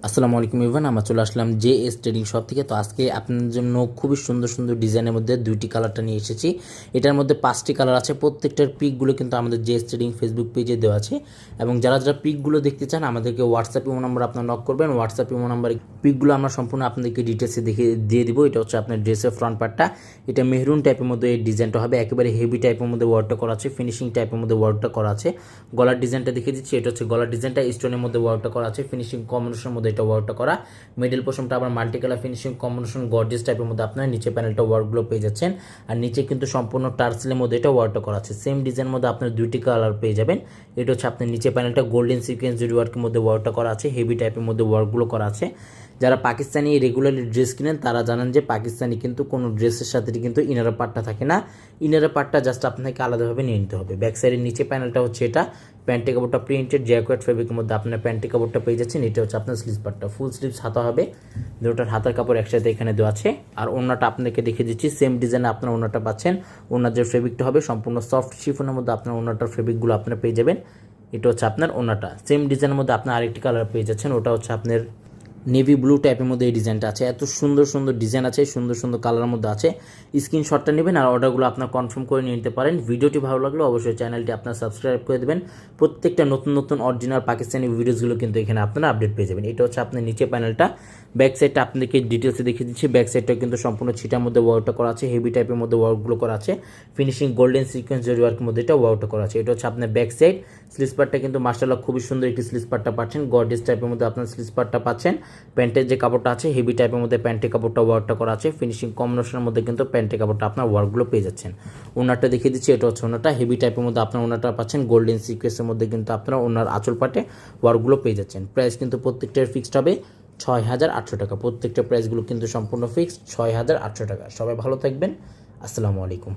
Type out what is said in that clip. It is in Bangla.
আসসালামু আলাইকুম ইভান, আমরা চলে আসলাম জে ট্রেডিং শপ থেকে। তো আজকে আপনাদের জন্য খুবই সুন্দর সুন্দর ডিজাইনের মধ্যে দুইটি কালারটা নিয়ে এসেছি। এটার মধ্যে 5টি কালার আছে। প্রত্যেকটার পিকগুলো কিন্তু আমাদের জে ট্রেডিং ফেসবুক পেজে দেওয়া আছে। এবং যারা যারা পিকগুলো দেখতে চান আমাদেরকে হোয়াটসঅ্যাপ ইমো নাম্বার আপনার নক করবেন। হোয়াটসঅ্যাপ ইমো নাম্বারে পিকগুলো আমরা সম্পূর্ণ আপনাদেরকে ডিটেলসে দিয়ে দিব। এটা হচ্ছে আপনার ড্রেসের ফ্রন্ট পার্টটা। এটা মেহরুন টাইপের মধ্যে এই ডিজাইনটা হবে, একেবারে হেভি টাইপের মধ্যে ওয়ার্কটা করা আছে, ফিনিশিং টাইপের মধ্যে ওয়ার্কটা করা আছে। গলার ডিজাইনটা দেখিয়ে দিচ্ছি। এটা হচ্ছে গলার ডিজাইনটা, স্টোনের মধ্যে ওয়ার্কটা করা আছে, ফিনিশিং কম্বিনেশনের মধ্যে এটা ওয়ার্কটা করা। মিডল পোর্শনটা আবার multi colour finishing combination gorgeous টাইপের মধ্যে আপনার নিচে প্যানেলটা ওয়ার্কগুলো পেয়ে যাচ্ছেন। আর নিচে কিন্তু সম্পূর্ণ টার্সেলের মধ্যে এটা ওয়ার্কটা করা আছে। সেম ডিজাইনের মধ্যে আপনার দুইটি কালার পেয়ে যাবেন। এটা হচ্ছে আপনার নিচে প্যানেলটা গোল্ডেন সিকোয়েন্স জুড়ি ওয়ার্কের মধ্যে ওয়ার্কটা করা আছে, হেভি টাইপের মধ্যে ওয়ার্কগুলো করা আছে। যারা পাকিস্তানি রেগুলারলি ড্রেস কিনেন তারা জানেন যে পাকিস্তানি কিন্তু কোনো ড্রেসের সাথে কিন্তু ইনারের পার্টটা থাকে না। ইনারের পার্টটা জাস্ট আপনাকে আলাদাভাবে নিয়ে নিতে হবে। ব্যাক সাইডের নিচে প্যানেলটা হচ্ছে এটা প্যান্টি কাপড়টা প্রিন্টেড জ্যাকোয়েট ফেব্রিকের মধ্যে আপনার প্যান্টি কাপড়টা পেয়ে যাচ্ছেন। এটা হচ্ছে আপনার স্লিভস পার্টটা, ফুল স্লিভস হাতা হবে, দুটোর হাতার কাপড় একসাথে এখানে দেওয়া আছে। আর ওড়নাটা আপনাকে দেখিয়ে দিচ্ছি, সেম ডিজাইনে আপনার ওড়নাটা পাচ্ছেন। ওড়নার যে ফেব্রিকটা হবে সম্পূর্ণ সফট শিফনের মধ্যে আপনার ওড়নাটার ফেব্রিকগুলো আপনারা পেয়ে যাবেন। এটা হচ্ছে আপনার ওড়নাটা। সেম ডিজাইনের মধ্যে আপনার আরেকটি কালার পেয়ে যাচ্ছেন, ওটা হচ্ছে আপনার নেভি ব্লু টাইপের মধ্যে এই ডিজাইনটা আছে। এত সুন্দর সুন্দর ডিজাইন আছে, সুন্দর সুন্দর কালারের মধ্যে আছে। স্ক্রিনশটটা নেবেন আর অর্ডারগুলো আপনার কনফার্ম করে নিয়ে নিতে পারেন। ভিডিওটি ভালো লাগলে অবশ্যই চ্যানেলটি আপনার সাবস্ক্রাইব করে দেবেন। প্রত্যেকটা নতুন নতুন অরিজিনাল পাকিস্তানি ভিডিওসগুলো কিন্তু এখানে আপনারা আপডেট পেয়ে যাবেন। এটা হচ্ছে আপনার নিচে প্যানেলটা। ব্যাক সাইডটা আপনাদেরকে ডিটেলসে দেখিয়ে দিচ্ছি। ব্যাক সাইডটা কিন্তু সম্পূর্ণ ছিটার মধ্যে ওয়ার্কটা করা আছে, হেভি টাইপের মধ্যে ওয়ার্কগুলো করা আছে, ফিনিশিং গোল্ডেন সিকোয়েন্স জরি ওয়ার্কের মধ্যে এটা ওয়ার্কটা করা আছে। এটা হচ্ছে আপনার ব্যাক সাইড। স্লিভস পার্টটা কিন্তু মাশাআল্লাহ খুবই সুন্দর একটি স্লিভস পার্টটা পাচ্ছেন, গর্জিয়াস টাইপের মধ্যে আপনার স্লিভস পার্টটা পাচ্ছেন। প্যান্টের যে কাপড়টা আছে হেভি টাইপের মধ্যে প্যান্টি কাপড়টা ওয়ার্কটা করা আছে, ফিনিশিং কম্বিনেশনের মধ্যে কিন্তু প্যান্টি কাপড়টা আপনার ওয়ার্কগুলো পেয়ে যাচ্ছেন। ওনারটা দেখিয়ে দিচ্ছি। এটা হচ্ছে ওনারটা, হেভি টাইপের মধ্যে আপনার ওনারটা পাচ্ছেন, গোল্ডেন সিকোয়েন্সের মধ্যে কিন্তু আপনারা ওনার আঁচল পাটে ওয়ার্কগুলো পেয়ে যাচ্ছেন। প্রাইস কিন্তু প্রত্যেকটার ফিক্সড হবে 6,800 টাকা। প্রত্যেকটা প্রাইসগুলো কিন্তু সম্পূর্ণ ফিক্সড 6,800 টাকা। সবাই ভালো থাকবেন, আসসালামু আলাইকুম।